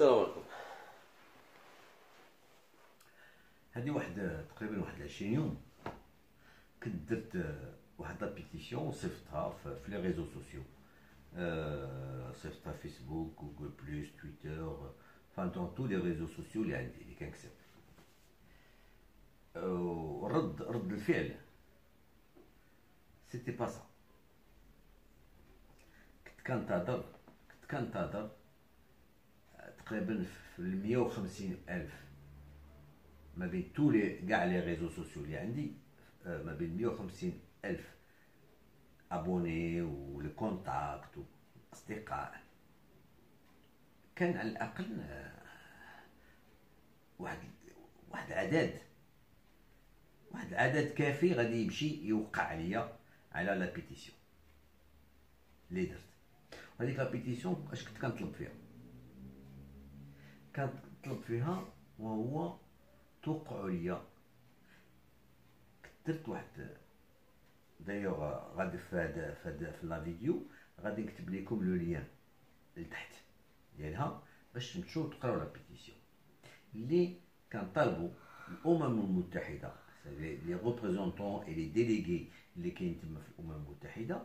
السلام عليكم. هذه تقريبا 21 يوم كنت درت واحد لابيتيسيون وصيفطتها في لي ريزو سوسيو، صيفطتها فيسبوك، جوجل بلس، تويتر، فان دون تو لي ريزو سوسيو اللي عندي اللي كنكسب. رد الفعل سيتي با سا. كنت كنتظر تقريبا في 150 ألف ما بين كاع لي ريزو سوسيو اللي عندي، ما بين 150 ألف ابوني ولي كونتاكت واصدقاء. كان على الاقل واحد العدد كافي غادي يمشي يوقع عليا على لا بيتيسيون اللي درت. هذيك لا بيتيسيون اش كنت كنطلب فيها وهو توقعوا ليا. درت واحد دايوغ غادي في لا فيديو غادي نكتب لكم لو لين لتحت ديالها باش تمشيو تقراو لا بيتيسيون اللي كنطالبوا الامم المتحده، لي ريبريزونطون اي لي ديليغي اللي كاين تما في الامم المتحده،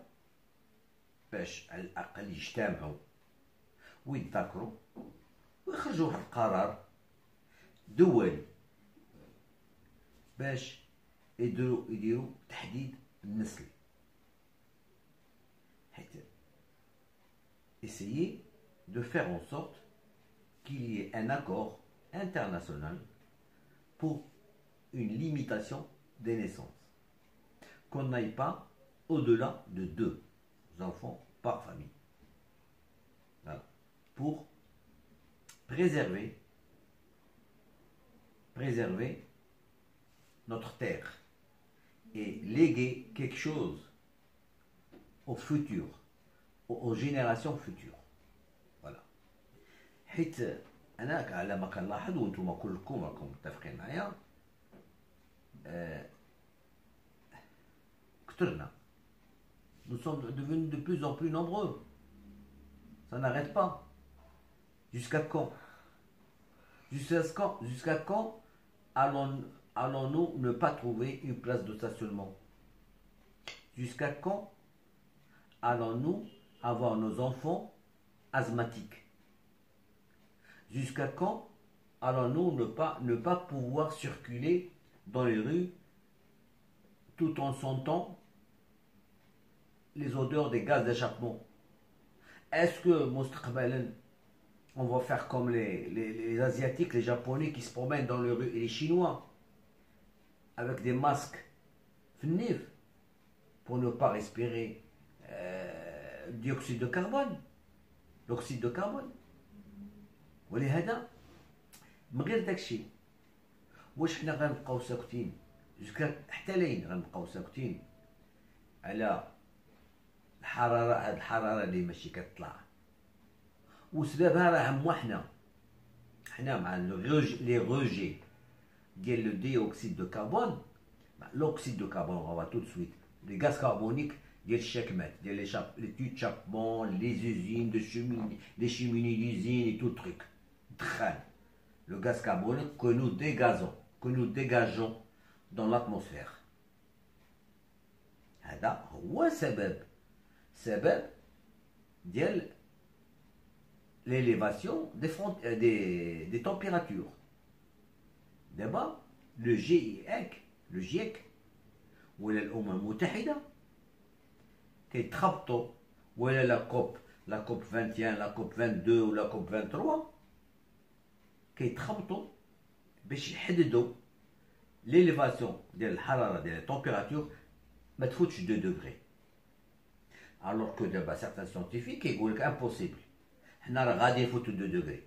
باش على الاقل يجتمعوا ويتذاكروا ويخرجوا واحد القرار دولي باش يديروا تحديد النسل، حيت essayer de faire en sorte qu'il y ait un accord international pour une limitation des naissances, qu'on n'aille pas au-delà de 2 enfants par famille. Voilà. Pour préserver notre terre et léguer quelque chose au futur, aux générations futures. Voilà. حيت انا على ما كنلاحظ وانتم كلكم راكم متفقين معايا، كثرنا. Nous sommes devenus de plus en plus nombreux. Ça n'arrête pas. Jusqu'à quand? Jusqu'à quand allons-nous ne pas trouver une place de stationnement? Jusqu'à quand allons-nous avoir nos enfants asthmatiques? Jusqu'à quand allons-nous ne pas pouvoir circuler dans les rues tout en sentant les odeurs des gaz d'échappement? Est-ce que مستقبلا on va faire comme les Asiatiques, les Japonais qui se promènent dans les rues, et les Chinois avec des masques FNIF pour ne pas respirer le dioxyde de carbone, l'oxyde de carbone. ولهذا من غير داكشي واش حنا غنبقاو ساكتين حتى لين غنبقاو ساكتين على الحراره؟ هاد الحراره اللي ماشي كتطلع وسببها راه هما حنا مع لي روجي ديال لو ديوكسيد دو كربون. لوكسيد دو كربون on va tout de suite les gaz carboniques ديال الشكمات ديال لي تيوت شابمون، لي زوزين دو شيميني، لي شيميني ديزين اي تو تروك الدخان. le gaz carbonique que nous dégageons dans l'atmosphère. هذا هو سبب ديال l'élévation des températures. D'abord, le GIEC ولا الأمم المتحدة كيتخبطوا، ولا la COP 21 la COP 22 ولا COP 23 كيتخبطوا باش يحددوا l'élévation ديال الحرارة ديال التمبيراتور ما تفوتش 2 degrés. alors que دابا certains scientifiques كيقول لك impossible. حنا راه غادي نفوتو 2 degrés.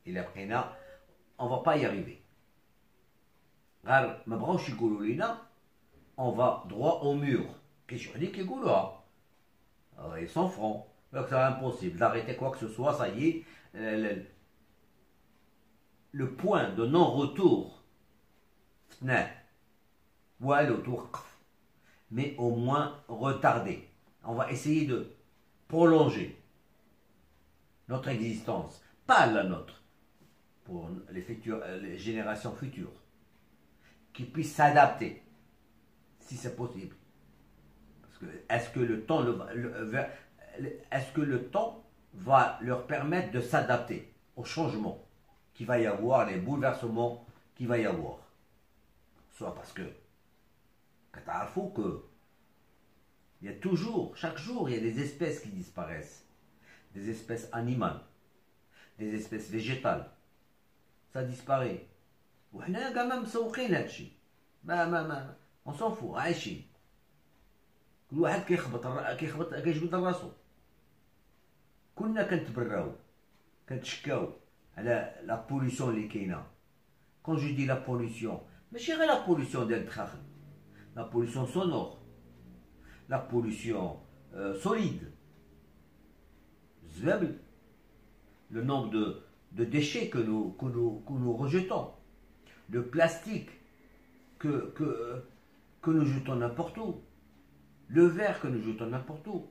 إلا بقينا on va pas y arriver. غير ما بغاوش يقولوا لينا on va droit au mur. كاين شي وحدين كيقولوها ils sont francs. c'est impossible d'arrêter quoi que ce soit. ça y est, le point de non-retour فتناه والو توقف. mais au moins retarder. on va essayer de prolonger notre existence, pas la nôtre, pour les générations futures, qui puissent s'adapter, si c'est possible. Parce que est-ce que le temps, est-ce que le temps va leur permettre de s'adapter au changement qu'il va y avoir, les bouleversements qu'il va y avoir? Soit parce que, il faut que il y a toujours, chaque jour, il y a des espèces qui disparaissent. Des espèces animales, des espèces végétales. Ça disparaît. وحنا كاع ما مسوقين هادشي. on s'en fout, عايشين. كل واحد كيجبد راسو. كنا كنتبراو كنتشكاو على لا بوليسيون اللي كاينه. Quand je dis la pollution, ماشي غير la pollution ديال الدخان. La pollution sonore. La pollution solide. Le nombre de déchets que nous rejetons, le plastique que nous jetons n'importe où, le verre que nous jetons n'importe où.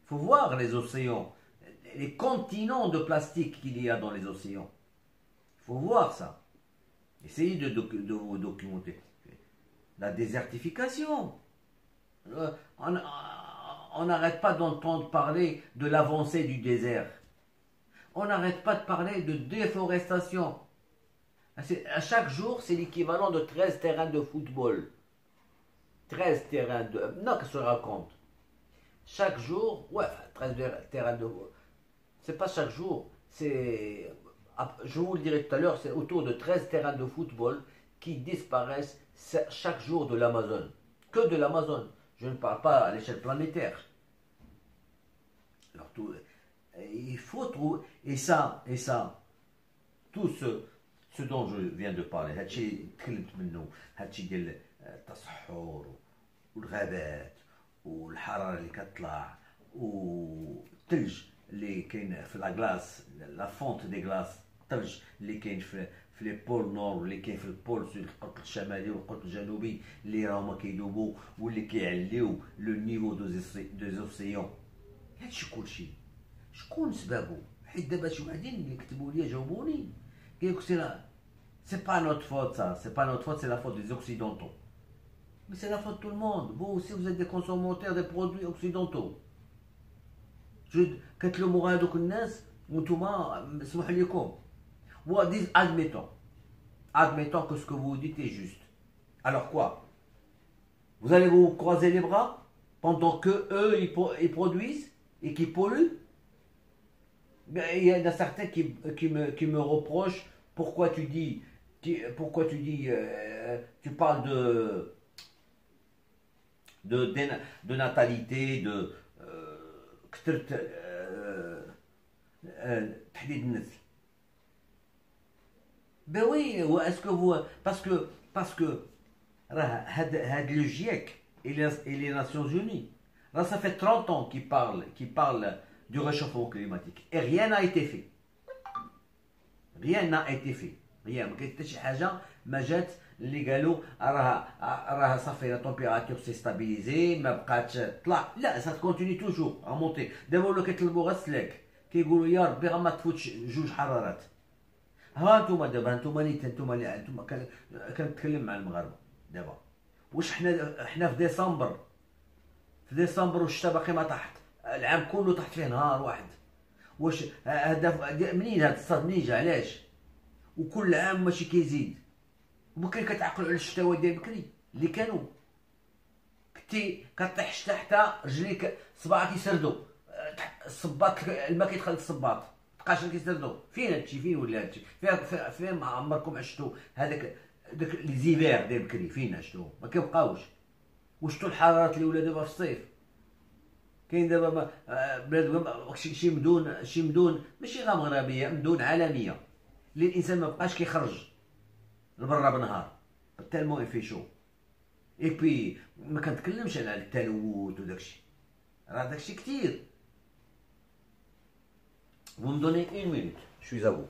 Il faut voir les océans, les continents de plastique qu'il y a dans les océans. Il faut voir ça. Essayez de vous documenter. La désertification. On n'arrête pas d'entendre parler de l'avancée du désert. On n'arrête pas de parler de déforestation. À chaque jour, c'est l'équivalent de 13 terrains de football. 13 terrains de... Non, qu'est-ce que je raconte? Chaque jour, ouais, 13 terrains de... C'est pas chaque jour, c'est... Je vous le dirai tout à l'heure, c'est autour de 13 terrains de football qui disparaissent chaque jour de l'Amazone. Que de l'Amazone. Je ne parle pas à l'échelle planétaire. Alors, il faut trouver... Et ça, tout ce dont je viens de parler, هادشي تكلمت منه، هادشي ديال التصحر والغابات والحرارة اللي كتطلع والثلج اللي كاين في لاكلاس، لا فونت دي غلاس، الثلج اللي كاين في لي بول نور واللي كاين في البول سود، القطب الشمالي والقطب الجنوبي اللي راهما كيذوبوا واللي كيعليو لو نيفو دو زوسيون. هادشي كلشي شكون سبابو؟ حيت دابا شي وحدين اللي كتبوا لي جاوبوني قال لك c'est pas notre faute ça, c'est pas notre faute, c'est la faute des occidentaux. Mais c'est la faute de tout le monde. Vous aussi vous êtes des consommateurs des produits occidentaux. كتلوموا غير دوك الناس وانتوما مسموح لكم. Admettons que ce que vous dites est juste. Alors quoi? Vous allez vous croiser les bras pendant que eux ils produisent et qui polluent? Il y en a certains qui me reprochent pourquoi tu parles de natalité, de تحديد النسل. Ben oui, est-ce que vous... Parce que le GIEC et les Nations Unies, là, ça fait 30 ans qu'ils parlent du réchauffement climatique. Et rien n'a été fait. Rien n'a été fait. Rien. ما كاين حتى شي حاجة ما جات اللي قالوا راها صافي لا température s'est stabilisée ما بقاتش تطلع. لا ça continue toujours à monter. دابا ولاو كيطلبوا غير السلاك. كيقولوا يا ربي غا ما تفوتش 2 حرارات. ها انتوما دابا انتوما كنتكلم مع المغاربه دابا واش حنا في ديسمبر والشتا باقي ما تحت العام كله تحت فيه نهار واحد واش هذا منين هذا الصاد منين جا علاش وكل عام ماشي كيزيد بكري كتعقلوا على الشتاوات ديال بكري اللي كانوا كنتي كطيح الشتا حتى رجليك صباعك يسردوا الصباط الماء كيدخل للصباط مابقاش كيسردوا فين هادشي فين ولا هادشي فين ما عمركم عشتوا داك لي زيفير ديال بكري فين عشتوه ما كيبقاوش وشتو الحرارات اللي ولا دابا في الصيف كاين دابا بلاد شي مدن ماشي غير مغربيه مدن عالميه اللي الانسان ما بقاش كيخرج لبرا بنهار تالمون في شو اي بي ما كنتكلمش على التلوث وداكشي راه داكشي كتير. Vous me donnez 1 minute, je suis à vous.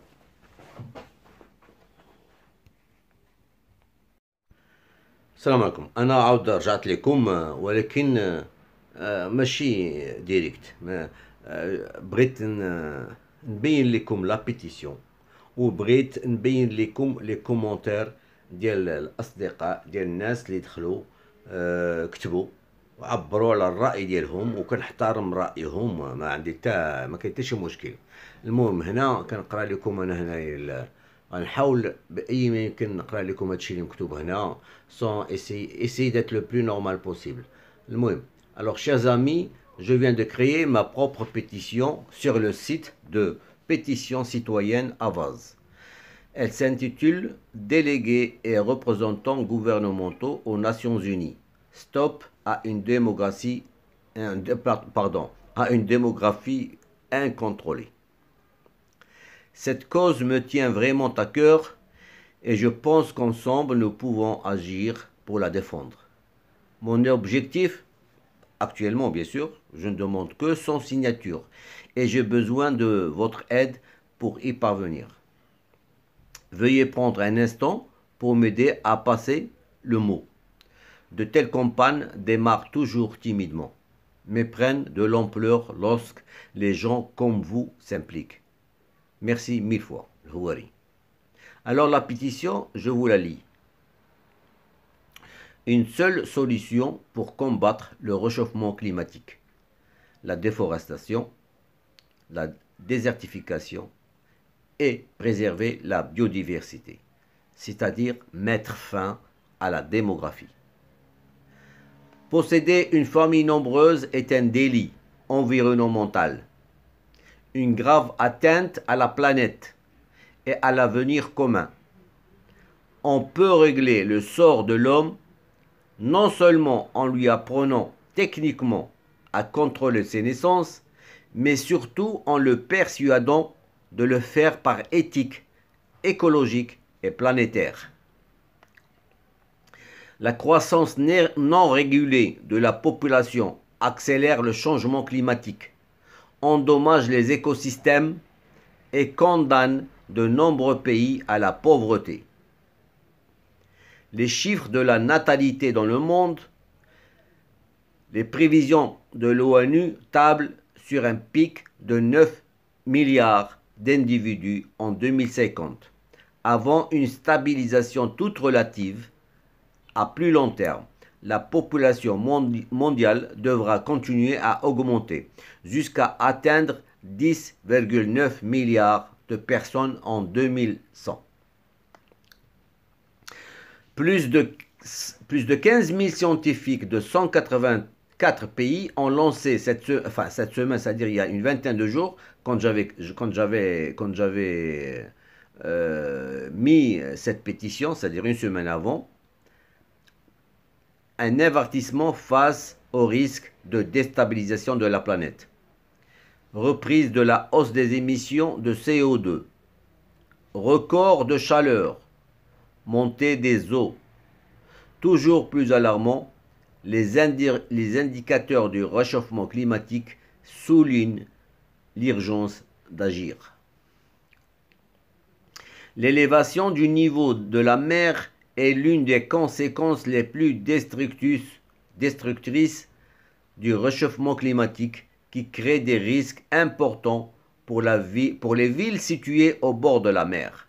السلام عليكم. انا عاود رجعت لكم ولكن ماشي ديريكت. بغيت نبين لكم لا بيتيسيون وبغيت نبين لكم لي كومونتير ديال الاصدقاء ديال الناس اللي دخلوا كتبوا وعبروا على الراي ديالهم وكنحترم رايهم، ما عندي حتى ما كاين حتى شي مشكل. المهم هنا كنقرا لكم انا هنا غنحاول باي ما يمكن نقرا لكم هادشي اللي مكتوب هنا sans essayer d'être le plus normal possible. المهم alors chers amis, je viens de créer ma propre pétition sur le site de pétition citoyenne Avaz. Elle s'intitule Délégués et représentants gouvernementaux aux Nations Unies. Stop à une démographie, à une démographie incontrôlée. Cette cause me tient vraiment à cœur et je pense qu'ensemble nous pouvons agir pour la défendre. Mon objectif, actuellement bien sûr, je ne demande que son signature et j'ai besoin de votre aide pour y parvenir. Veuillez prendre un instant pour m'aider à passer le mot. De telles campagnes démarrent toujours timidement, mais prennent de l'ampleur lorsque les gens comme vous s'impliquent. Merci mille fois. Houari. Alors la pétition, je vous la lis. Une seule solution pour combattre le réchauffement climatique, la déforestation, la désertification et préserver la biodiversité, c'est-à-dire mettre fin à la démographie. Posséder une famille nombreuse est un délit environnemental, une grave atteinte à la planète et à l'avenir commun. On peut régler le sort de l'homme non seulement en lui apprenant techniquement à contrôler ses naissances, mais surtout en le persuadant de le faire par éthique, écologique et planétaire. La croissance non régulée de la population accélère le changement climatique, endommage les écosystèmes et condamne de nombreux pays à la pauvreté. Les chiffres de la natalité dans le monde, les prévisions de l'ONU tablent sur un pic de 9 milliards d'individus en 2050, avant une stabilisation toute relative. À plus long terme, la population mondiale devra continuer à augmenter jusqu'à atteindre 10,9 milliards de personnes en 2100. Plus de 15 000 scientifiques de 184 pays ont lancé cette semaine, c'est-à-dire il y a une vingtaine de jours, quand j'avais mis cette pétition, c'est-à-dire une semaine avant, un avertissement face au risque de déstabilisation de la planète. Reprise de la hausse des émissions de CO2, record de chaleur, montée des eaux. Toujours plus alarmant, les indicateurs du réchauffement climatique soulignent l'urgence d'agir. L'élévation du niveau de la mer est l'une des conséquences les plus destructrices du réchauffement climatique qui crée des risques importants pour les villes situées au bord de la mer.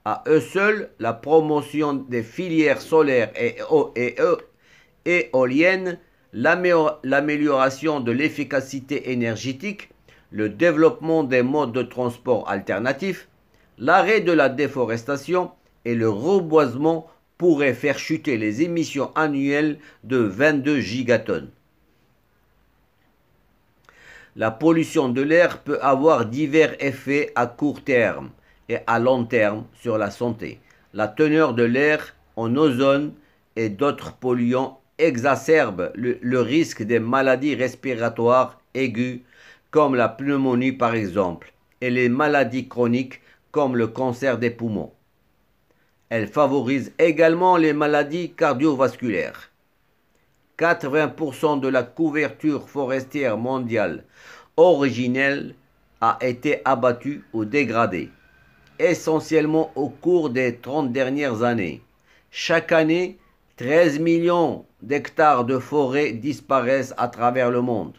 À eux seuls, la promotion des filières solaires et éoliennes, l'amélioration de l'efficacité énergétique, le développement des modes de transport alternatifs, l'arrêt de la déforestation et le reboisement pourraient faire chuter les émissions annuelles de 22 gigatonnes. La pollution de l'air peut avoir divers effets à court terme et à long terme sur la santé. La teneur de l'air en ozone et d'autres polluants exacerbe le risque des maladies respiratoires aiguës comme la pneumonie par exemple et les maladies chroniques comme le cancer des poumons. Elle favorise également les maladies cardiovasculaires. 80% de la couverture forestière mondiale originelle a été abattue ou dégradée, essentiellement au cours des 30 dernières années. Chaque année, 13 millions d'hectares de forêts disparaissent à travers le monde,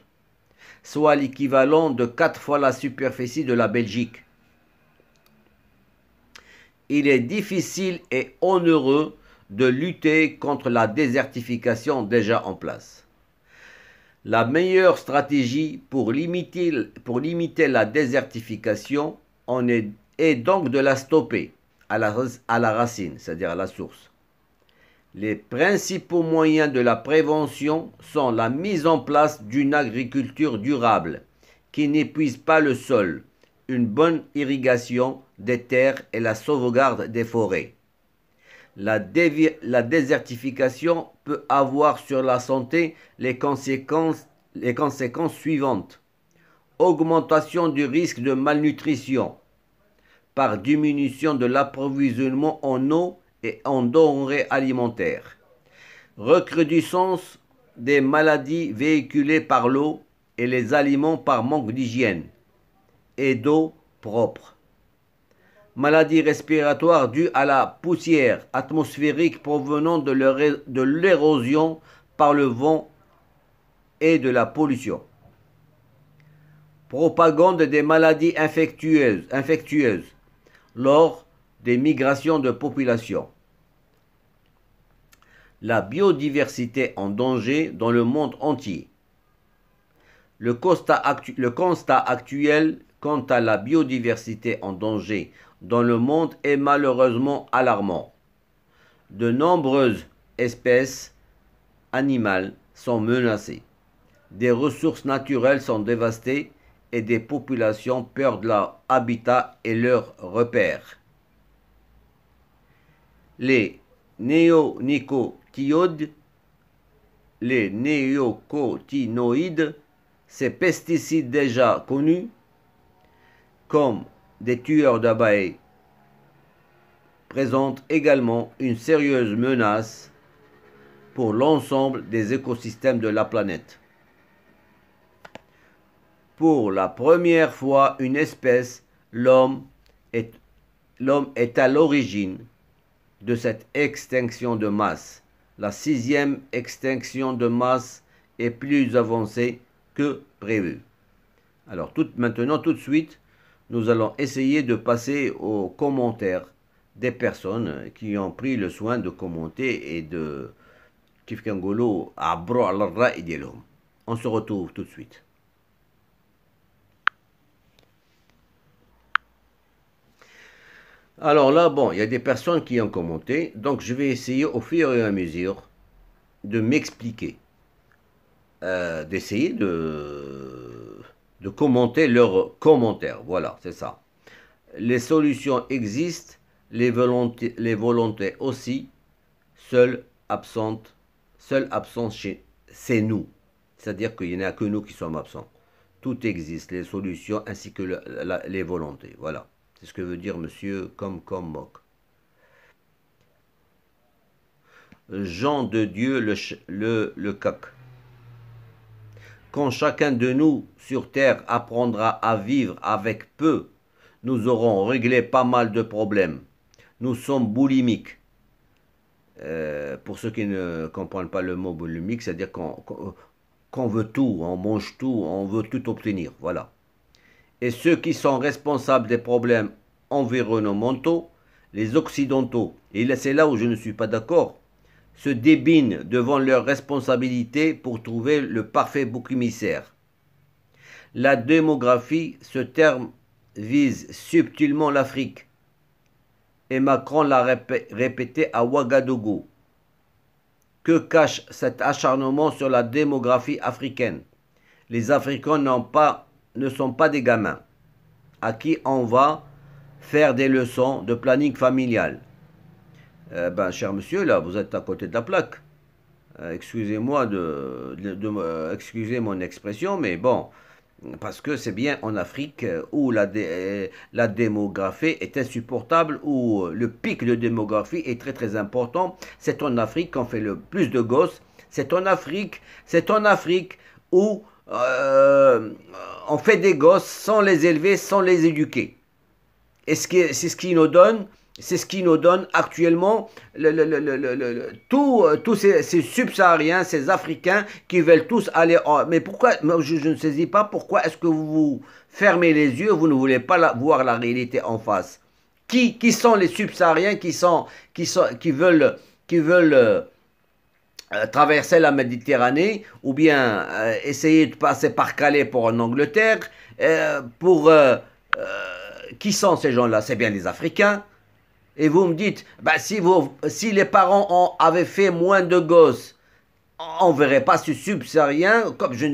soit l'équivalent de 4 fois la superficie de la Belgique. il est difficile et onéreux de lutter contre la désertification déjà en place. La meilleure stratégie pour limiter la désertification est donc de la stopper à la racine, c'est-à-dire à la source. Les principaux moyens de la prévention sont la mise en place d'une agriculture durable qui n'épuise pas le sol, une bonne irrigation des terres et la sauvegarde des forêts. La désertification peut avoir sur la santé les conséquences suivantes. Augmentation du risque de malnutrition par diminution de l'approvisionnement en eau et en denrées alimentaires. Recrudescence des maladies véhiculées par l'eau et les aliments par manque d'hygiène et d'eau propre. Maladies respiratoires dues à la poussière atmosphérique provenant de l'érosion par le vent et de la pollution. Propagande des maladies infectieuses lors des migrations de population. La biodiversité en danger dans le monde entier. Le constat actuel quant à la biodiversité en danger dans le monde est malheureusement alarmant. De nombreuses espèces animales sont menacées. Des ressources naturelles sont dévastées et des populations perdent leur habitat et leurs repères. Les néonicotinoïdes, ces pesticides déjà connus comme des tueurs d'abeilles, présentent également une sérieuse menace pour l'ensemble des écosystèmes de la planète. Pour la première fois une espèce, l'homme est à l'origine de cette extinction de masse. La 6e extinction de masse est plus avancée que prévu. Alors maintenant, tout de suite, nous allons essayer de passer aux commentaires des personnes qui ont pris le soin de commenter et de on se retrouve tout de suite. Alors là, bon, il y a des personnes qui ont commenté, donc je vais essayer au fur et à mesure de m'expliquer, d'essayer de commenter leurs commentaires. Voilà, c'est ça. Les solutions existent, les volontés aussi, seule absente c'est nous. C'est-à-dire qu'il n'y en a que nous qui sommes absents. Tout existe, les solutions ainsi que les volontés. Voilà. C'est ce que veut dire monsieur Commoc. Jean de Dieu le coq. Quand chacun de nous sur terre apprendra à vivre avec peu, nous aurons réglé pas mal de problèmes. Nous sommes boulimiques. Pour ceux qui ne comprennent pas le mot boulimique, c'est-à-dire qu'on veut tout, on mange tout, on veut tout obtenir. Voilà. Et ceux qui sont responsables des problèmes environnementaux, les occidentaux, et c'est là où je ne suis pas d'accord, se débinent devant leurs responsabilités pour trouver le parfait bouc émissaire. La démographie, ce terme vise subtilement l'Afrique. Et Macron l'a répété à Ouagadougou. Que cache cet acharnement sur la démographie africaine? Les Africains ne sont pas des gamins à qui on va faire des leçons de planning familial. Cher monsieur, là, vous êtes à côté de la plaque. Excusez-moi excusez mon expression, mais bon, parce que c'est bien en Afrique où la démographie est insupportable, où le pic de démographie est très très important. C'est en Afrique qu'on fait le plus de gosses. C'est en Afrique où on fait des gosses sans les élever, sans les éduquer. Et c'est ce qui nous donne actuellement tous ces subsahariens, ces Africains qui veulent tous aller mais pourquoi, je ne saisis pas pourquoi est-ce que vous fermez les yeux, vous ne voulez pas voir la réalité en face. Qui sont les subsahariens qui veulent traverser la Méditerranée ou bien essayer de passer par Calais pour en Angleterre qui sont ces gens-là? C'est bien les Africains. Et vous me dites, bah, si les parents avaient fait moins de gosses, on ne verrait pas ce subsaharien, comme je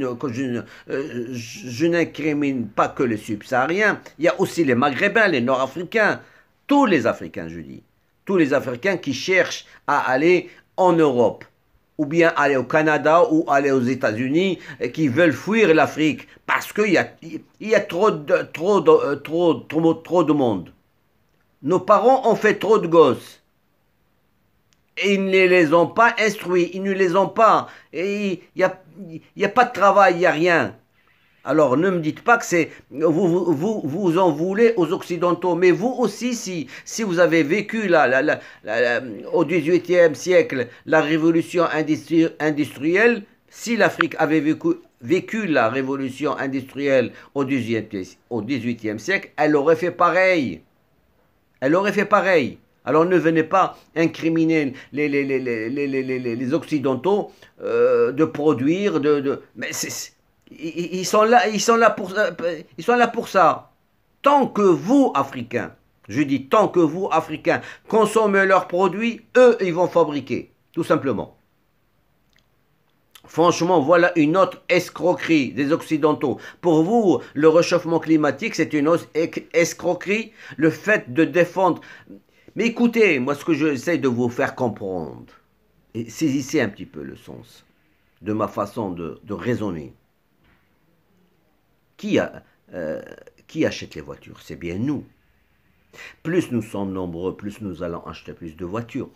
n'incrimine pas que les subsahariens, il y a aussi les Maghrébins, les Nord-Africains, tous les Africains, je dis, tous les Africains qui cherchent à aller en Europe, ou bien aller au Canada, ou aller aux États-Unis, qui veulent fuir l'Afrique, parce qu'il y a trop de monde. Nos parents ont fait trop de gosses. Et ils ne les ont pas instruits, ils ne les ont pas. Et il n'y a pas de travail, il n'y a rien. Alors ne me dites pas que c'est vous en voulez aux Occidentaux, mais vous aussi, si vous avez vécu au XVIIIe siècle la révolution industrielle, si l'Afrique avait vécu la révolution industrielle au XVIIIe siècle, elle aurait fait pareil. Elle aurait fait pareil. Alors ne venez pas incriminer les Occidentaux de produire, mais ils sont là pour ça. Tant que vous, Africains, je dis tant que vous, Africains, consommez leurs produits, eux, ils vont fabriquer, tout simplement. Franchement, voilà une autre escroquerie des Occidentaux. Pour vous, le réchauffement climatique, c'est une autre escroquerie. Le fait de défendre... Mais écoutez, moi, ce que j'essaie de vous faire comprendre, et saisissez un petit peu le sens de ma façon de raisonner. Qui achète les voitures? C'est bien nous. Plus nous sommes nombreux, plus nous allons acheter plus de voitures.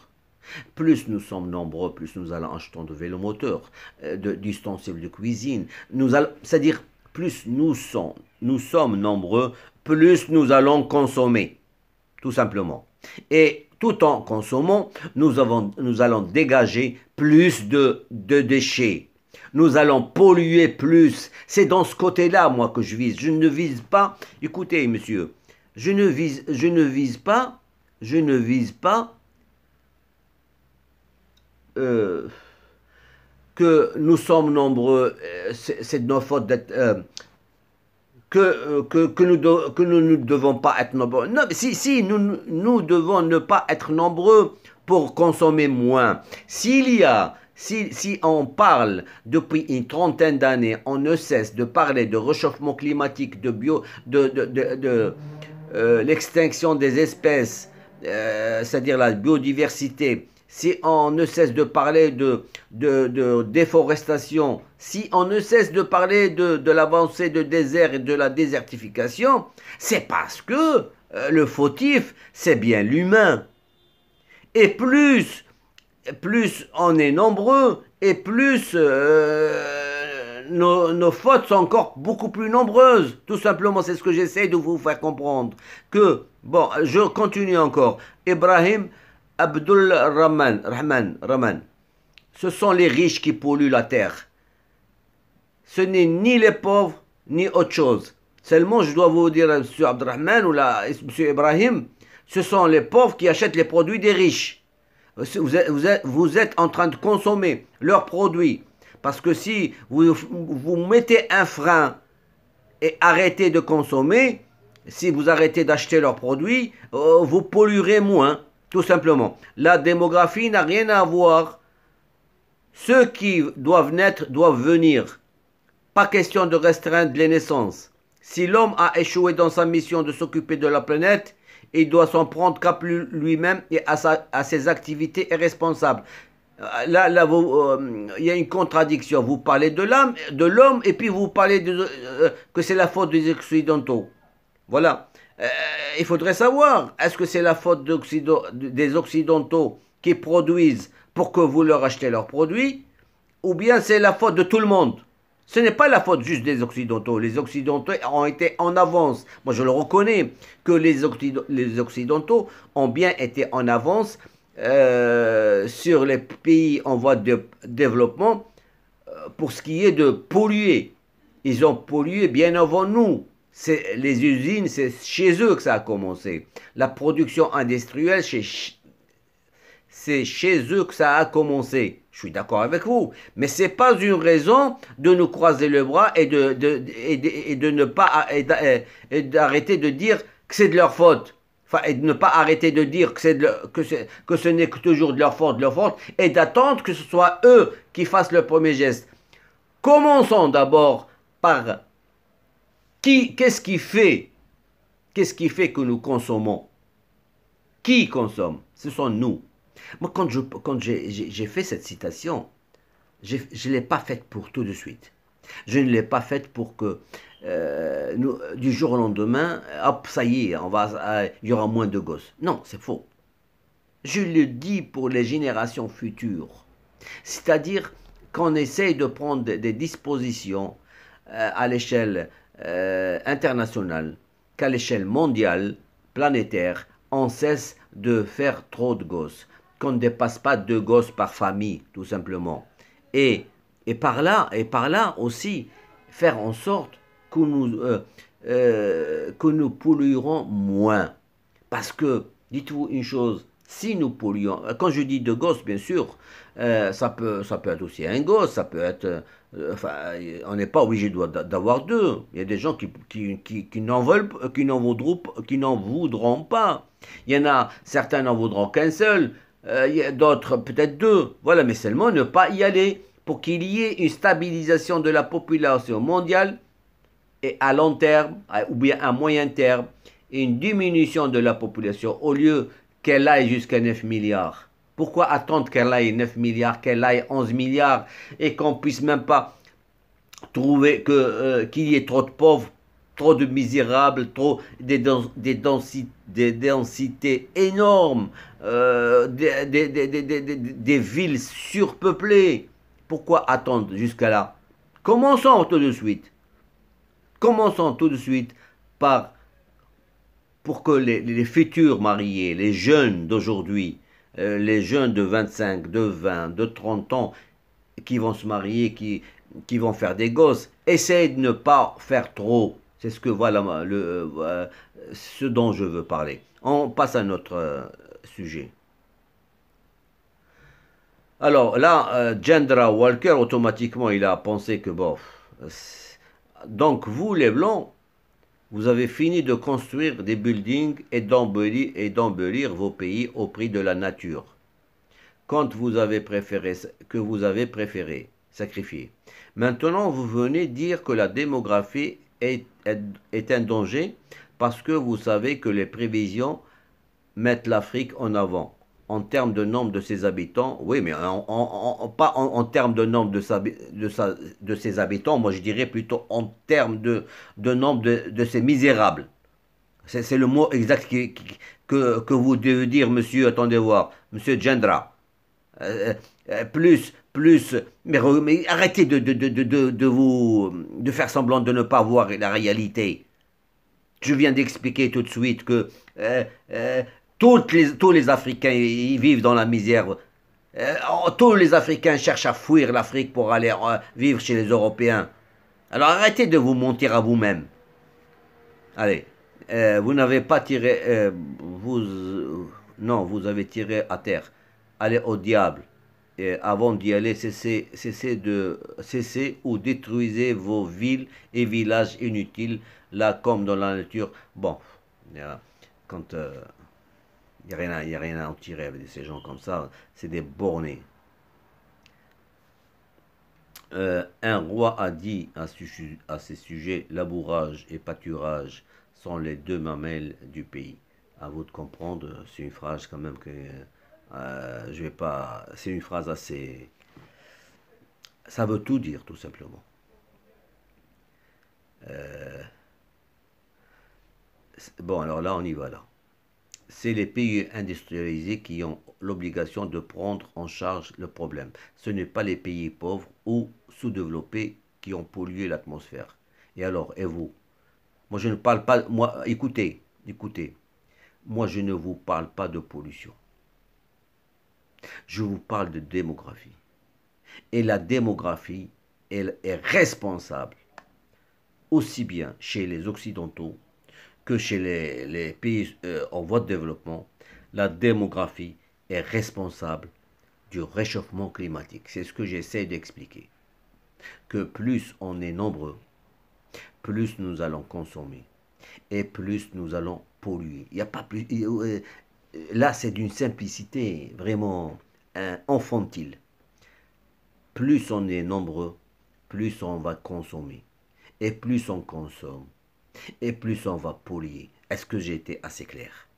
Plus nous sommes nombreux, plus nous allons acheter de vélomoteurs, d'ustensiles de cuisine. C'est-à-dire, plus nous sommes nombreux, plus nous allons consommer, tout simplement. Et tout en consommant, nous allons dégager plus de déchets. Nous allons polluer plus. C'est dans ce côté-là, moi, que je vise. Je ne vise pas, écoutez, monsieur, je ne vise pas que nous sommes nombreux, c'est de notre faute d'être... que nous ne devons pas être nombreux. Non, si nous devons ne pas être nombreux pour consommer moins. Si on parle depuis une trentaine d'années, on ne cesse de parler de réchauffement climatique, de l'extinction des espèces, c'est-à-dire la biodiversité, si on ne cesse de parler de déforestation, si on ne cesse de parler de l'avancée de désert et de la désertification, c'est parce que le fautif, c'est bien l'humain. Et plus on est nombreux, et plus nos fautes sont encore beaucoup plus nombreuses. Tout simplement, c'est ce que j'essaie de vous faire comprendre. Que, bon, je continue encore. Ibrahim Abdul Rahman. Ce sont les riches qui polluent la terre. Ce n'est ni les pauvres, ni autre chose. Seulement, je dois vous dire, M. Abdurrahman ou M. Ibrahim, ce sont les pauvres qui achètent les produits des riches. Vous êtes en train de consommer leurs produits. Parce que si vous mettez un frein et arrêtez de consommer, si vous arrêtez d'acheter leurs produits, vous polluerez moins. Tout simplement. La démographie n'a rien à voir. Ceux qui doivent naître doivent venir. Pas question de restreindre les naissances. Si l'homme a échoué dans sa mission de s'occuper de la planète, il doit s'en prendre qu'à lui-même et à ses activités irresponsables. Là, il y a une contradiction. Vous parlez de l'homme et puis vous parlez que c'est la faute des Occidentaux. Voilà. Il faudrait savoir, est-ce que c'est la faute des Occidentaux qui produisent pour que vous leur achetez leurs produits, ou bien c'est la faute de tout le monde? Ce n'est pas la faute juste des Occidentaux. Les Occidentaux ont été en avance. Moi, je le reconnais, que les Occidentaux ont bien été en avance sur les pays en voie de développement pour ce qui est de polluer. Ils ont pollué bien avant nous. Les usines, c'est chez eux que ça a commencé. La production industrielle, c'est chez eux que ça a commencé. Je suis d'accord avec vous. Mais ce n'est pas une raison de nous croiser le bras et de ne pas et d'arrêter de dire que c'est de leur faute. Enfin, et de ne pas arrêter de dire que ce n'est que toujours de leur faute, et d'attendre que ce soit eux qui fassent le premier geste. Commençons d'abord par qu'est-ce qui fait que nous consommons? Qui consomme? Ce sont nous. Moi, quand j'ai fait cette citation, je ne l'ai pas faite pour tout de suite. Je ne l'ai pas faite pour que du jour au lendemain, hop, ça y est, il y aura moins de gosses. Non, c'est faux. Je le dis pour les générations futures. C'est-à-dire qu'on essaye de prendre des dispositions à l'échelle internationale, qu'à l'échelle mondiale, planétaire, on cesse de faire trop de gosses, qu'on ne dépasse pas 2 gosses par famille, tout simplement. Et par là aussi, faire en sorte que nous polluerons moins. Parce que, dites-vous une chose, si nous polluons, quand je dis 2 gosses, bien sûr, ça peut être aussi un gosse, ça peut être, enfin, on n'est pas obligé d'avoir 2. Il y a des gens qui n'en voudront pas. Il y en a, certains n'en voudront qu'un seul, il y a d'autres peut-être 2. Voilà, mais seulement ne pas y aller pour qu'il y ait une stabilisation de la population mondiale et à long terme, ou bien à moyen terme, une diminution de la population au lieu qu'elle aille jusqu'à 9 milliards. Pourquoi attendre qu'elle aille 9 milliards, qu'elle aille 11 milliards et qu'on puisse même pas trouver qu'il y ait trop de pauvres, trop de misérables, des densités énormes, des villes surpeuplées. Pourquoi attendre jusqu'à là? Commençons tout de suite. Commençons tout de suite pour que les futurs mariés, les jeunes d'aujourd'hui, les jeunes de 25, de 20, de 30 ans, qui vont se marier, qui vont faire des gosses, essayent de ne pas faire trop. C'est ce dont je veux parler. On passe à notre sujet. Alors là, Gendra Walker, automatiquement, il a pensé que, bon, donc vous, les Blancs, vous avez fini de construire des buildings et d'embellir vos pays au prix de la nature. Quand vous avez préféré sacrifier. Maintenant, vous venez dire que la démographie est un danger parce que vous savez que les prévisions mettent l'Afrique en avant. En termes de nombre de ses habitants, oui, mais pas en termes de nombre de ses habitants, moi je dirais plutôt en termes de nombre de ses misérables. C'est le mot exact que vous devez dire, monsieur, attendez voir, monsieur Gendra. Mais arrêtez de faire semblant de ne pas voir la réalité. Je viens d'expliquer tout de suite que tous les Africains ils vivent dans la misère. Tous les Africains cherchent à fuir l'Afrique pour aller vivre chez les Européens. Alors arrêtez de vous mentir à vous-même. Allez, vous n'avez pas tiré, non, vous avez tiré à terre. Allez au diable. Et avant d'y aller, cessez ou détruisez vos villes et villages inutiles, là comme dans la nature. Bon, quand il n'y a rien à en tirer avec ces gens comme ça, c'est des bornés. Un roi a dit à ces sujets, labourage et pâturage sont les 2 mamelles du pays. À vous de comprendre, c'est une phrase quand même que je vais pas. C'est une phrase assez. Ça veut tout dire, tout simplement. Bon, alors là, on y va là. C'est les pays industrialisés qui ont l'obligation de prendre en charge le problème. Ce n'est pas les pays pauvres ou sous-développés qui ont pollué l'atmosphère. Et alors, et vous? Moi, je ne parle pas. Moi, écoutez. Moi, je ne vous parle pas de pollution. Je vous parle de démographie. Et la démographie, elle est responsable aussi bien chez les Occidentaux que chez les pays en voie de développement, la démographie est responsable du réchauffement climatique. C'est ce que j'essaie d'expliquer. Que plus on est nombreux, plus nous allons consommer et plus nous allons polluer. Il n'y a pas plus. Là, c'est d'une simplicité vraiment enfantile. Plus on est nombreux, plus on va consommer. Et plus on consomme, et plus on va polluer. Est-ce que j'ai été assez clair?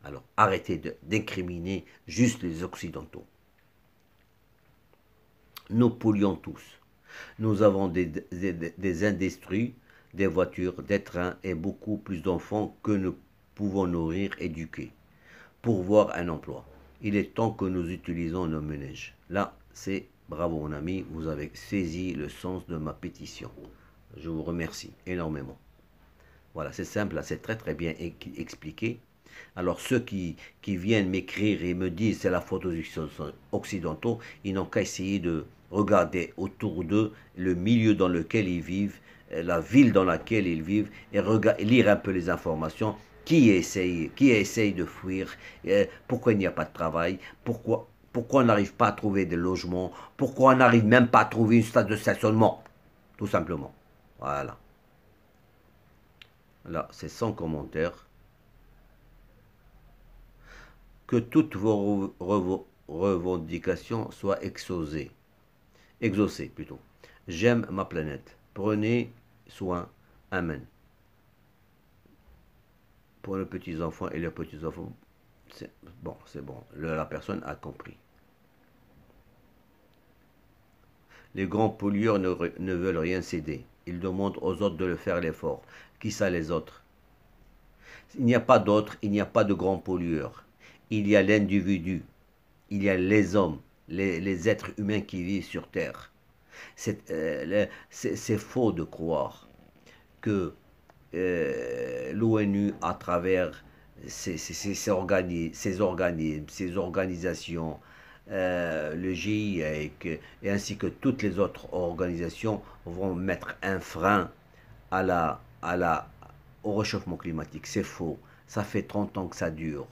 Alors, arrêtez d'incriminer juste les Occidentaux. Nous polluons tous. Nous avons des industries, des voitures, des trains et beaucoup plus d'enfants que nous pouvons nourrir, éduquer, pourvoir un emploi. Il est temps que nous utilisons nos ménages. Là, c'est bravo mon ami, vous avez saisi le sens de ma pétition. Je vous remercie énormément. Voilà, c'est simple, c'est très bien expliqué. Alors ceux qui viennent m'écrire et me disent c'est la faute aux Occidentaux, ils n'ont qu'à essayer de regarder autour d'eux le milieu dans lequel ils vivent, la ville dans laquelle ils vivent, et lire un peu les informations. Qui essaye de fuir, pourquoi il n'y a pas de travail, pourquoi on n'arrive pas à trouver des logements, pourquoi on n'arrive même pas à trouver une stade de stationnement, tout simplement. Voilà. Là, c'est sans commentaire. Que toutes vos revendications soient exaucées. Plutôt. J'aime ma planète. Prenez soin. Amen. Pour les petits-enfants et les petits-enfants, c'est bon. La personne a compris. Les grands pollueurs ne veulent rien céder. Ils demandent aux autres de le faire l'effort. Qui ça les autres? Il n'y a pas d'autres, il n'y a pas de grands pollueurs. Il y a l'individu, il y a les hommes, les êtres humains qui vivent sur Terre. C'est faux de croire que l'ONU, à travers ces organismes, ces organisations, le GIEC et ainsi que toutes les autres organisations vont mettre un frein au réchauffement climatique. C'est faux. Ça fait 30 ans que ça dure.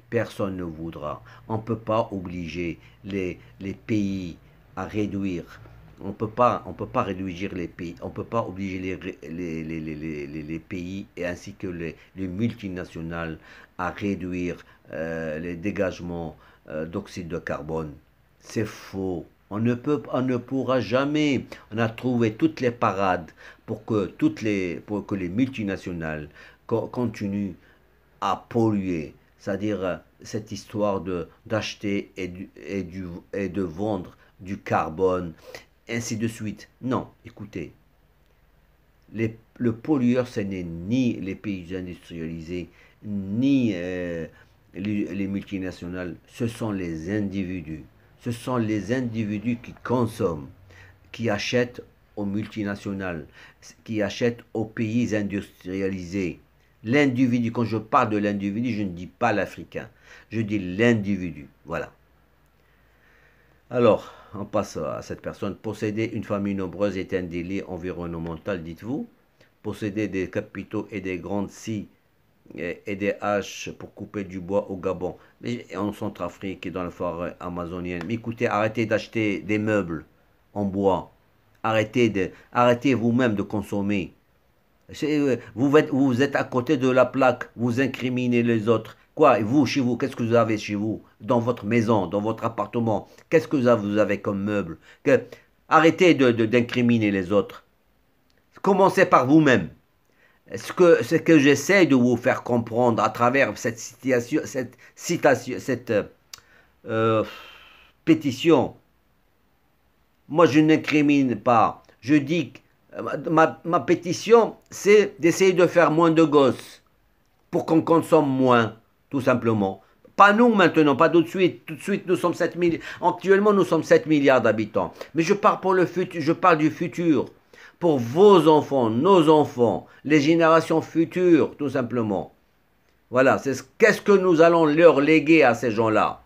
Personne ne voudra. On ne peut pas obliger les pays à réduire. On peut pas réduire les pays. On ne peut pas obliger les pays et ainsi que les multinationales à réduire les dégagements d'oxyde de carbone. C'est faux. On ne pourra jamais. On a trouvé toutes les parades pour que les multinationales continuent à polluer. C'est-à-dire cette histoire d'acheter et de vendre du carbone, ainsi de suite. Non, écoutez, le pollueur, ce n'est ni les pays industrialisés, ni les multinationales, ce sont les individus. Ce sont les individus qui consomment, qui achètent aux multinationales, qui achètent aux pays industrialisés. L'individu, quand je parle de l'individu, je ne dis pas l'Africain, je dis l'individu, voilà. Alors, on passe à cette personne. Posséder une famille nombreuse est un délit environnemental, dites-vous. Posséder des capitaux et des grandes scies et des haches pour couper du bois au Gabon, mais en Centrafrique et dans la forêt amazonienne. Mais écoutez, arrêtez d'acheter des meubles en bois. Arrêtez vous-même de consommer. Vous êtes à côté de la plaque, vous incriminez les autres. Quoi, vous, chez vous, qu'est-ce que vous avez chez vous? Dans votre maison, dans votre appartement, qu'est-ce que vous avez comme meuble? Arrêtez d'incriminer les autres. Commencez par vous-même. Ce que j'essaie de vous faire comprendre à travers cette pétition, moi je n'incrimine pas. Je dis que ma pétition, c'est d'essayer de faire moins de gosses pour qu'on consomme moins, tout simplement. Pas nous maintenant, pas tout de suite. Tout de suite, nous sommes 7 milliards. Actuellement, nous sommes 7 milliards d'habitants. Mais je parle pour le futur, je parle du futur. Pour vos enfants, nos enfants, les générations futures, tout simplement. Voilà, qu'est-ce que nous allons leur léguer à ces gens-là?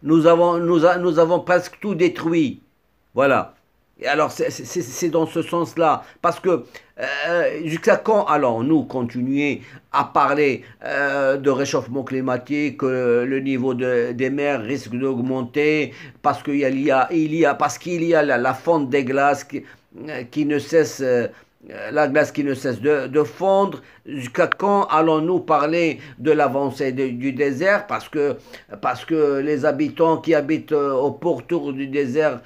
Nous avons presque tout détruit. Voilà. Et alors, c'est dans ce sens-là. Parce que jusqu'à quand allons-nous continuer à parler de réchauffement climatique, que le niveau des mers risque d'augmenter, parce parce qu'il y a la fonte des glaces qui ne cesse, la glace qui ne cesse de fondre. Jusqu'à quand allons-nous parler de l'avancée du désert, parce que les habitants qui habitent au pourtour du désert,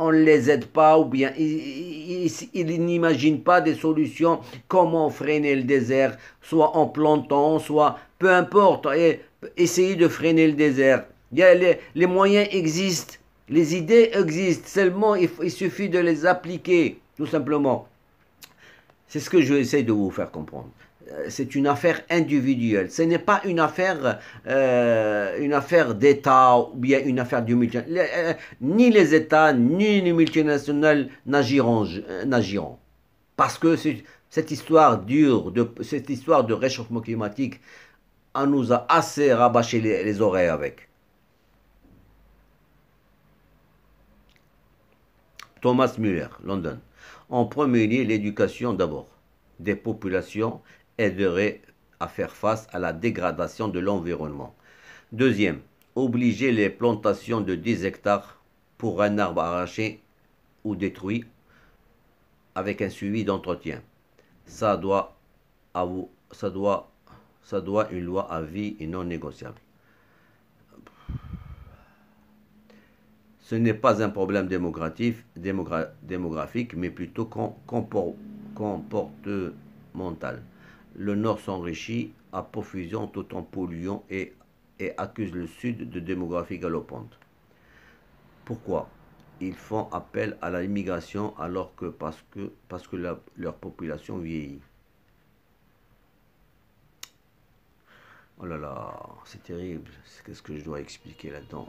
on ne les aide pas, ou bien ils n'imaginent pas des solutions, comment freiner le désert, soit en plantant, soit peu importe, et essayer de freiner le désert. Les moyens existent, les idées existent, seulement il suffit de les appliquer, tout simplement. C'est ce que je essaie de vous faire comprendre. C'est une affaire individuelle. Ce n'est pas une affaire d'État ou bien une affaire du multinational. Ni les États, ni les multinationales n'agiront. Parce que cette histoire cette histoire de réchauffement climatique, on nous a assez rabâché les oreilles avec. Thomas Müller, London. En premier lieu, l'éducation d'abord des populations aiderait à faire face à la dégradation de l'environnement. Deuxième, obliger les plantations de 10 hectares pour un arbre arraché ou détruit avec un suivi d'entretien. Ça doit une loi à vie et non négociable. Ce n'est pas un problème démographique, mais plutôt comportemental. Le Nord s'enrichit à profusion tout en polluant et accuse le Sud de démographie galopante. Pourquoi? Ils font appel à l'immigration alors que parce que leur population vieillit. Oh là là, c'est terrible. Qu'est-ce que je dois expliquer là-dedans?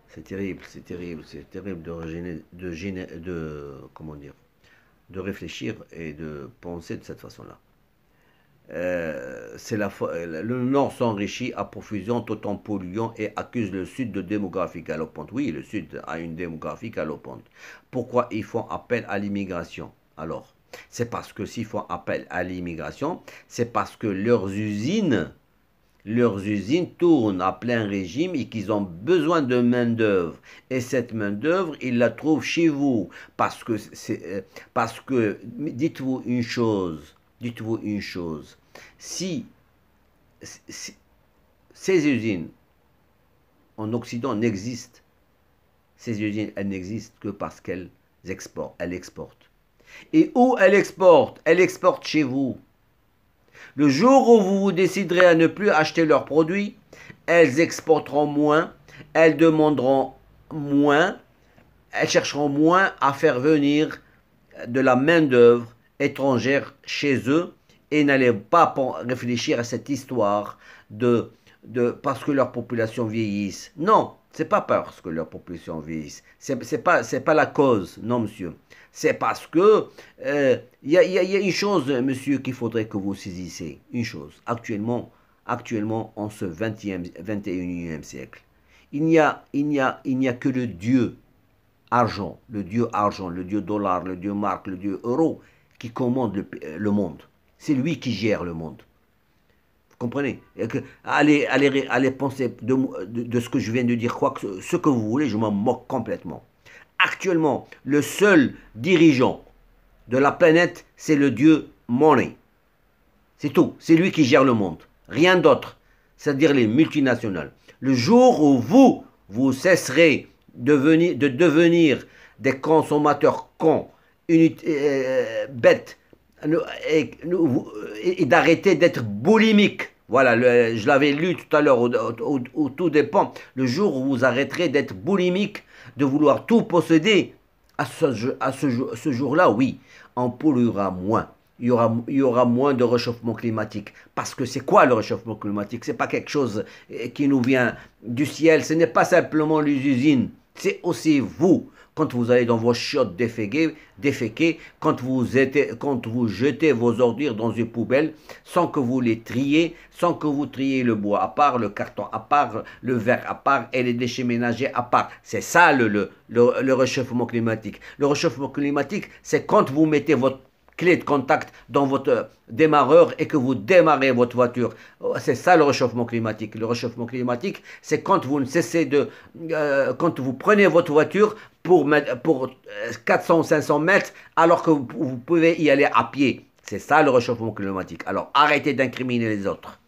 C'est terrible comment dire, de réfléchir et de penser de cette façon-là. Le Nord s'enrichit à profusion tout en polluant et accuse le Sud de démographie galopante. Oui, le Sud a une démographie galopante. Pourquoi ils font appel à l'immigration? Alors, c'est parce que s'ils font appel à l'immigration, c'est parce que leurs usines tournent à plein régime et qu'ils ont besoin de main-d'œuvre. Et cette main-d'œuvre, ils la trouvent chez vous. Parce que dites-vous une chose, si ces usines en Occident n'existent, ces usines, elles n'existent que parce qu'elles exportent. Et où elles exportent? Elles exportent chez vous. Le jour où vous déciderez à ne plus acheter leurs produits, elles exporteront moins, elles demanderont moins, elles chercheront moins à faire venir de la main-d'œuvre étrangère chez eux et n'allez pas réfléchir à cette histoire parce que leur population vieillisse. Non, c'est pas parce que leur population vieillisse. C'est pas la cause, non monsieur. C'est parce que y a une chose, monsieur, qu'il faudrait que vous saisissiez. Une chose. Actuellement, en ce 21e siècle, il n'y a que le Dieu argent, le Dieu dollar, le Dieu marque, le Dieu euro qui commande le monde. C'est lui qui gère le monde. Vous comprenez? Allez penser de ce que je viens de dire, ce que vous voulez, je m'en moque complètement. Actuellement, le seul dirigeant de la planète, c'est le dieu Money. C'est tout. C'est lui qui gère le monde. Rien d'autre. C'est-à-dire les multinationales. Le jour où vous cesserez de devenir des consommateurs cons, bêtes, et d'arrêter d'être boulimiques. Voilà, je l'avais lu tout à l'heure, au tout dépend. Le jour où vous arrêterez d'être boulimique, de vouloir tout posséder, à ce jour-là, oui, on polluera moins. Il y aura moins de réchauffement climatique. Parce que c'est quoi le réchauffement climatique? C'est pas quelque chose qui nous vient du ciel. Ce n'est pas simplement les usines C'est aussi vous, quand vous allez dans vos chiottes déféquer, quand vous jetez vos ordures dans une poubelle, sans que vous les triez, sans que vous triez le bois à part, le carton à part, le verre à part et les déchets ménagers à part. C'est ça le réchauffement climatique. Le réchauffement climatique, c'est quand vous mettez votre clé de contact dans votre démarreur et que vous démarrez votre voiture. C'est ça le réchauffement climatique. Le réchauffement climatique, c'est quand vous ne cessez quand vous prenez votre voiture pour 400 ou 500 mètres alors que vous pouvez y aller à pied. C'est ça le réchauffement climatique. Alors arrêtez d'incriminer les autres.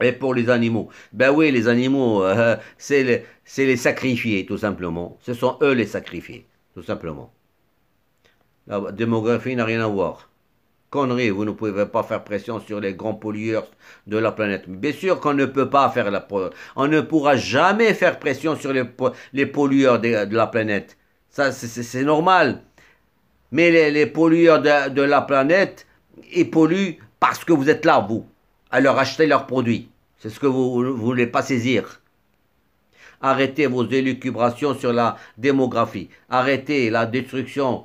Et pour les animaux, ben oui, les animaux, c'est les sacrifiés, tout simplement. Ce sont eux les sacrifiés, tout simplement. La démographie n'a rien à voir. Connerie, vous ne pouvez pas faire pression sur les grands pollueurs de la planète. Bien sûr qu'on ne peut pas faire on ne pourra jamais faire pression sur les pollueurs de la planète. Ça, c'est normal. Mais les pollueurs de la planète, ils polluent parce que vous êtes là, vous, à leur acheter leurs produits. C'est ce que vous ne voulez pas saisir. Arrêtez vos élucubrations sur la démographie. Arrêtez la destruction.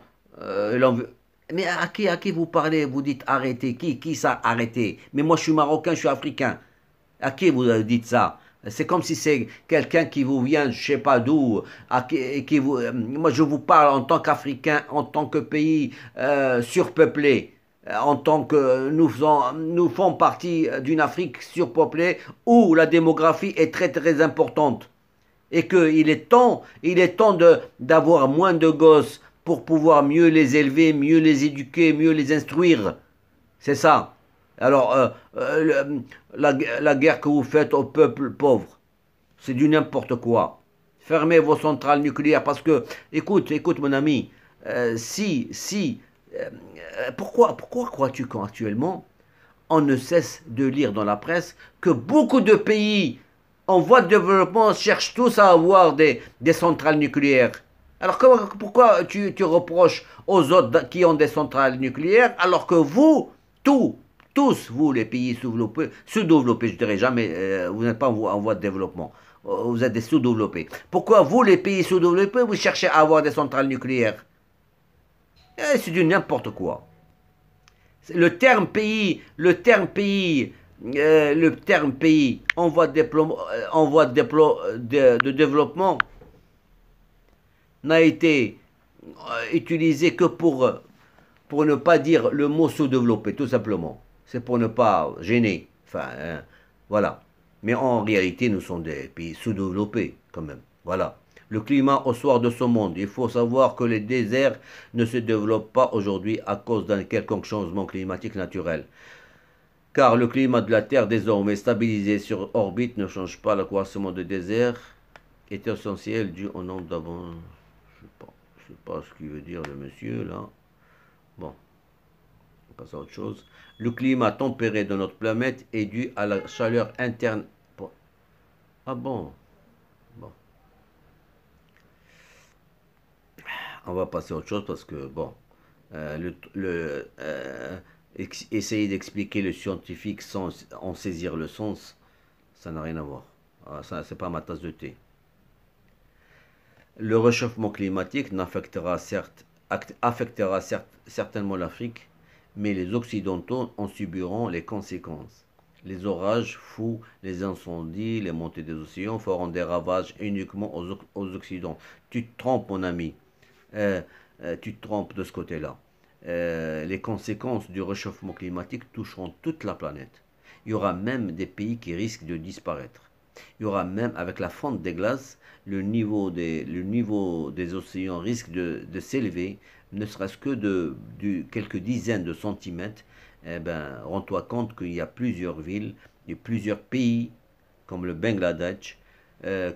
Mais à qui vous parlez? Vous dites arrêtez. Qui ça arrêtez? Mais moi je suis marocain, je suis africain. À qui vous dites ça? C'est comme si c'est quelqu'un qui vous vient, je sais pas d'où, moi je vous parle en tant qu'Africain, en tant que pays surpeuplé, en tant que nous faisons partie d'une Afrique surpeuplée où la démographie est très très importante et qu'il est temps d'avoir moins de gosses pour pouvoir mieux les élever, mieux les éduquer, mieux les instruire. C'est ça. Alors, la guerre que vous faites au peuple pauvre, c'est du n'importe quoi. Fermez vos centrales nucléaires parce que, écoute mon ami, pourquoi crois-tu qu'actuellement, on ne cesse de lire dans la presse que beaucoup de pays en voie de développement cherchent tous à avoir des centrales nucléaires? Alors pourquoi tu reproches aux autres qui ont des centrales nucléaires alors que vous, tous, vous, les pays sous-développés, je dirais jamais, vous n'êtes pas en voie de développement, vous êtes des sous-développés. Pourquoi vous, les pays sous-développés, vous cherchez à avoir des centrales nucléaires? C'est du n'importe quoi. Le terme pays en voie de développement n'a été utilisé que pour ne pas dire le mot sous-développé, tout simplement. C'est pour ne pas gêner. Enfin, voilà. Mais en réalité, nous sommes des pays sous-développés, quand même. Voilà. Le climat au soir de ce monde. Il faut savoir que les déserts ne se développent pas aujourd'hui à cause d'un quelconque changement climatique naturel. Car le climat de la Terre, désormais stabilisé sur orbite, ne change pas. L'accroissement des déserts est essentiel dû au nombre d'avant. Je sais pas ce qu'il veut dire le monsieur là. Bon, on passe à autre chose. Le climat tempéré de notre planète est dû à la chaleur interne. Ah bon? Bon. On va passer à autre chose parce que, bon, essayer d'expliquer le scientifique sans en saisir le sens, ça n'a rien à voir. Ah, ça, c'est pas ma tasse de thé. Le réchauffement climatique affectera certainement l'Afrique, mais les Occidentaux en subiront les conséquences. Les orages fous, les incendies, les montées des océans feront des ravages uniquement aux Occidentaux. Tu te trompes, mon ami. Tu te trompes de ce côté-là. Les conséquences du réchauffement climatique toucheront toute la planète. Il y aura même des pays qui risquent de disparaître. Il y aura même, avec la fonte des glaces, le niveau des océans risque de s'élever, ne serait-ce que de quelques dizaines de centimètres. Eh ben, rends-toi compte qu'il y a plusieurs villes et plusieurs pays, comme le Bangladesh,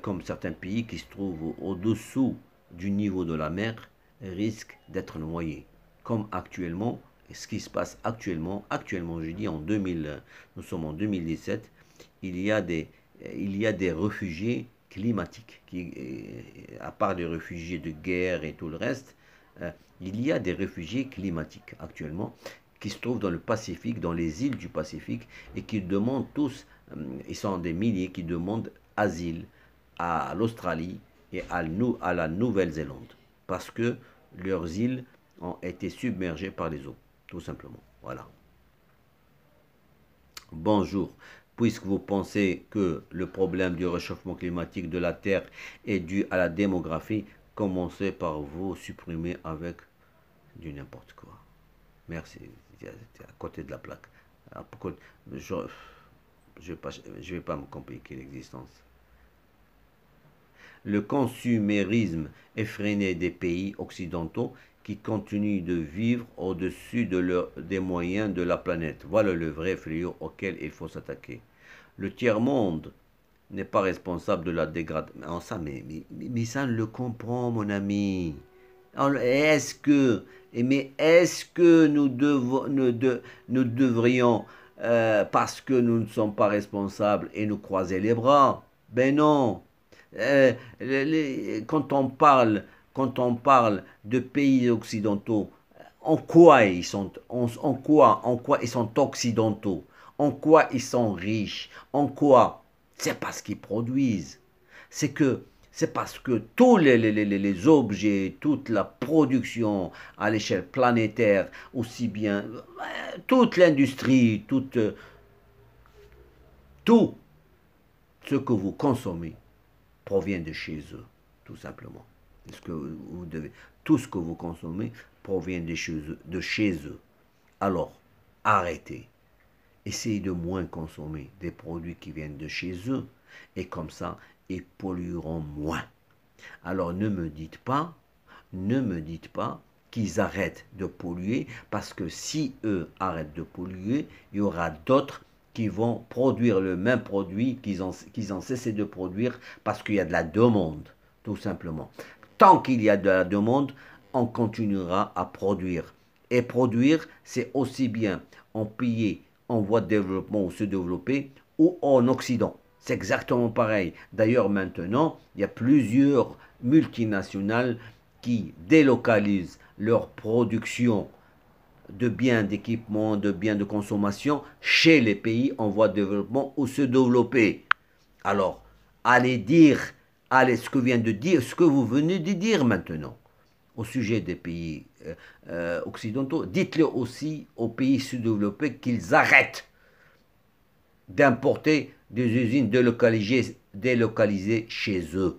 comme certains pays qui se trouvent au-dessous du niveau de la mer, risquent d'être noyés. Comme actuellement, ce qui se passe actuellement, je dis nous sommes en 2017, il y a des réfugiés climatiques, à part des réfugiés de guerre et tout le reste, il y a des réfugiés climatiques actuellement qui se trouvent dans le Pacifique, dans les îles du Pacifique, et qui demandent tous, ils sont des milliers, qui demandent asile à l'Australie et à la Nouvelle-Zélande. Parce que leurs îles ont été submergées par les eaux, tout simplement. Voilà. Bonjour. Puisque vous pensez que le problème du réchauffement climatique de la Terre est dû à la démographie, commencez par vous supprimer avec du n'importe quoi. Merci. C'est à côté de la plaque. Je ne vais pas me compliquer l'existence. Le consumérisme effréné des pays occidentaux qui continuent de vivre au-dessus des moyens de la planète. Voilà le vrai fléau auquel il faut s'attaquer. Le tiers-monde n'est pas responsable de la dégradation. Mais ça, on le comprend, mon ami. Est-ce que nous devrions, parce que nous ne sommes pas responsables, et nous croiser les bras? Ben non. Quand on parle de pays occidentaux, en quoi ils sont occidentaux? En quoi ils sont riches? En quoi? C'est parce qu'ils produisent. C'est parce que tous les objets, toute la production à l'échelle planétaire, aussi bien toute l'industrie, tout ce que vous consommez provient de chez eux, tout simplement. Tout ce que vous consommez provient de chez eux. Alors, arrêtez. Essayez de moins consommer des produits qui viennent de chez eux, et comme ça, ils pollueront moins. Alors ne me dites pas qu'ils arrêtent de polluer, parce que si eux arrêtent de polluer, il y aura d'autres qui vont produire le même produit qu'ils ont cessé de produire, parce qu'il y a de la demande, tout simplement. Tant qu'il y a de la demande, on continuera à produire. Et produire, c'est aussi bien en pays en voie de développement ou se développer, ou en Occident. C'est exactement pareil. D'ailleurs, maintenant, il y a plusieurs multinationales qui délocalisent leur production de biens d'équipement, de biens de consommation chez les pays en voie de développement ou se développer. Alors, allez ce que vous venez de dire maintenant au sujet des pays occidentaux, dites-le aussi aux pays sous-développés qu'ils arrêtent d'importer des usines délocalisées chez eux.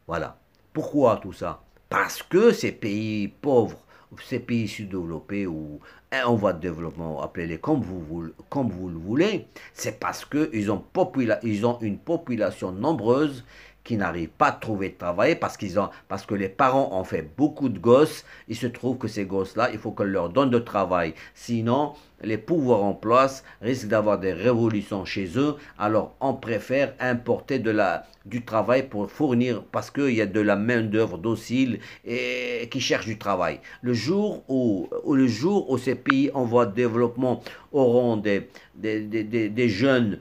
Voilà. Pourquoi tout ça? Parce que ces pays pauvres, ces pays sous-développés ou en voie de développement, appelez-les comme vous le voulez, c'est parce qu'ils ont une population nombreuse qui n'arrivent pas à trouver de travail parce que les parents ont fait beaucoup de gosses. Il se trouve que ces gosses-là, il faut qu'on leur donne de travail. Sinon, les pouvoirs en place risquent d'avoir des révolutions chez eux. Alors, on préfère importer du travail pour fournir, parce qu'il y a de la main-d'œuvre docile et qui cherche du travail. Le jour où ces pays en voie de développement auront des jeunes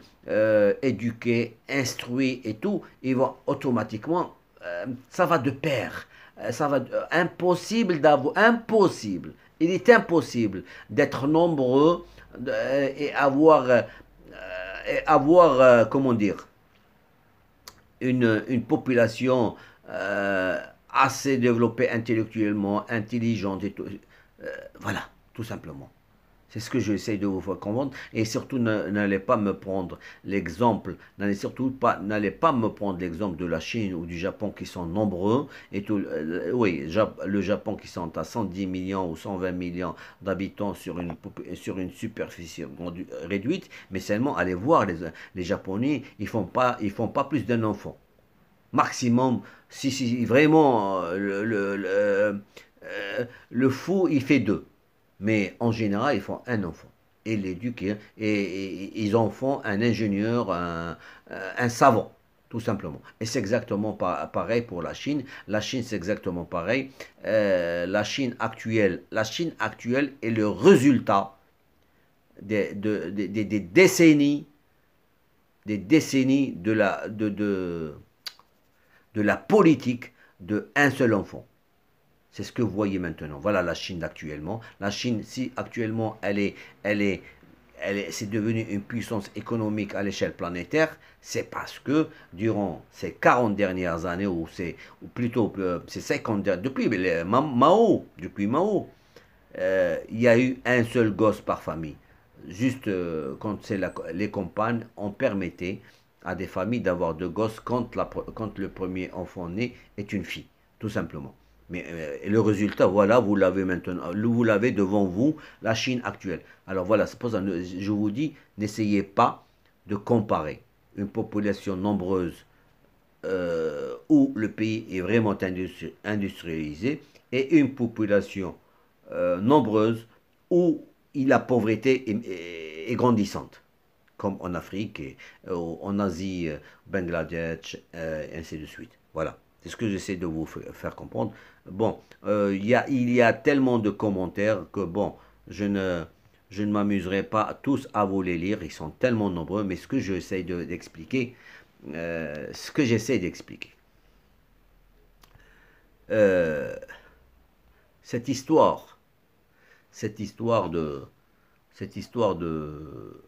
éduqués, instruits et tout, ils vont automatiquement, ça va de pair. Impossible. Il est impossible d'être nombreux et avoir comment dire, une population assez développée intellectuellement, intelligente et tout. Voilà, tout simplement. C'est ce que j'essaie de vous faire comprendre. Et surtout, n'allez pas me prendre l'exemple, n'allez pas me prendre l'exemple de la Chine ou du Japon qui sont nombreux. Et oui, le Japon qui sont à 110 millions ou 120 millions d'habitants sur une superficie réduite. Mais seulement, allez voir, les Japonais, ils font pas plus d'un enfant. Maximum, si vraiment, le fou, il fait deux. Mais en général, ils font un enfant et l'éduquent et ils en font un ingénieur, un savant, tout simplement. Et c'est exactement pareil pour la Chine. La Chine, c'est exactement pareil. La Chine actuelle est le résultat des décennies de la politique de un seul enfant. C'est ce que vous voyez maintenant. Voilà la Chine actuellement. La Chine, si actuellement elle est c'est devenu une puissance économique à l'échelle planétaire, c'est parce que durant ces 40 dernières années, ou plutôt ces 50 dernières, depuis Mao, il y a eu un seul gosse par famille. Juste quand c'est les campagnes, on permettait à des familles d'avoir deux gosses quand le premier enfant né est une fille, tout simplement. Mais le résultat, voilà, vous l'avez maintenant, vous l'avez devant vous, la Chine actuelle. Alors voilà, c'est pour ça que je vous dis, n'essayez pas de comparer une population nombreuse où le pays est vraiment industrialisé et une population nombreuse où la pauvreté est grandissante, comme en Afrique, et, en Asie, Bangladesh, et ainsi de suite. Voilà, c'est ce que j'essaie de vous faire comprendre. Bon, il y a tellement de commentaires que bon, je ne m'amuserai pas tous à vous les lire, ils sont tellement nombreux, mais ce que j'essaie d'expliquer, ce que j'essaie d'expliquer. Euh, cette histoire, cette histoire de, cette histoire de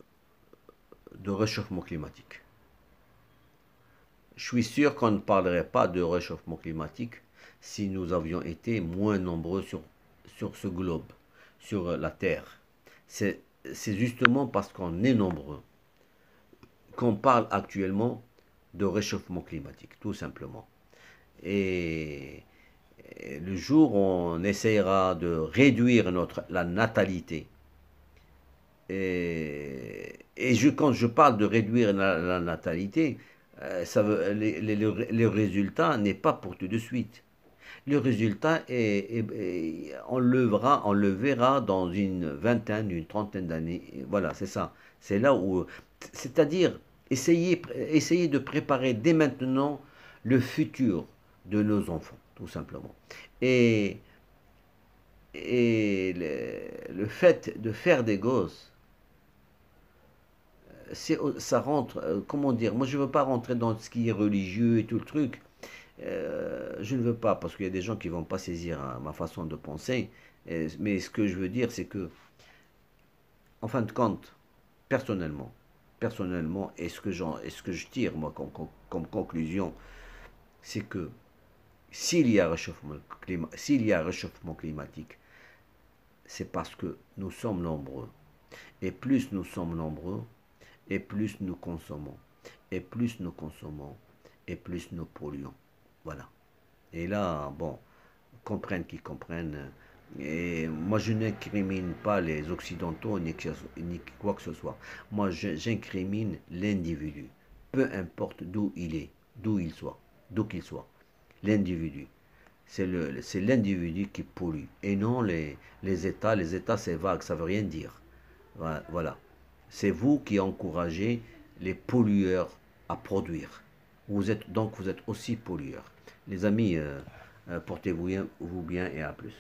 réchauffement climatique. Je suis sûr qu'on ne parlerait pas de réchauffement climatique si nous avions été moins nombreux sur ce globe, sur la Terre. C'est justement parce qu'on est nombreux qu'on parle actuellement de réchauffement climatique, tout simplement. Et le jour où on essaiera de réduire la natalité, quand je parle de réduire la natalité, le résultat n'est pas pour tout de suite. Le résultat on le verra dans une vingtaine, une trentaine d'années. Voilà, c'est ça. C'est là où, c'est-à-dire, essayer de préparer dès maintenant le futur de nos enfants, tout simplement. Et, et le fait de faire des gosses, ça rentre, comment dire, moi je ne veux pas rentrer dans ce qui est religieux et tout le truc. Je ne veux pas, parce qu'il y a des gens qui ne vont pas saisir ma façon de penser. Mais ce que je veux dire, c'est que, en fin de compte, personnellement, et ce que je tire, moi, comme conclusion, c'est que s'il y a réchauffement climatique, c'est parce que nous sommes nombreux. Et plus nous sommes nombreux, et plus nous consommons. Et plus nous consommons, et plus nous polluons. Voilà. Et là, bon, comprennent qui comprennent. Et moi, je n'incrimine pas les Occidentaux ni quoi que ce soit. Moi, j'incrimine l'individu. Peu importe d'où il est, d'où qu'il soit. L'individu. C'est l'individu qui pollue. Et non les États. Les États, c'est vague, ça ne veut rien dire. Voilà. C'est vous qui encouragez les pollueurs à produire. Donc vous êtes aussi pollueurs. Les amis, portez-vous bien et à plus.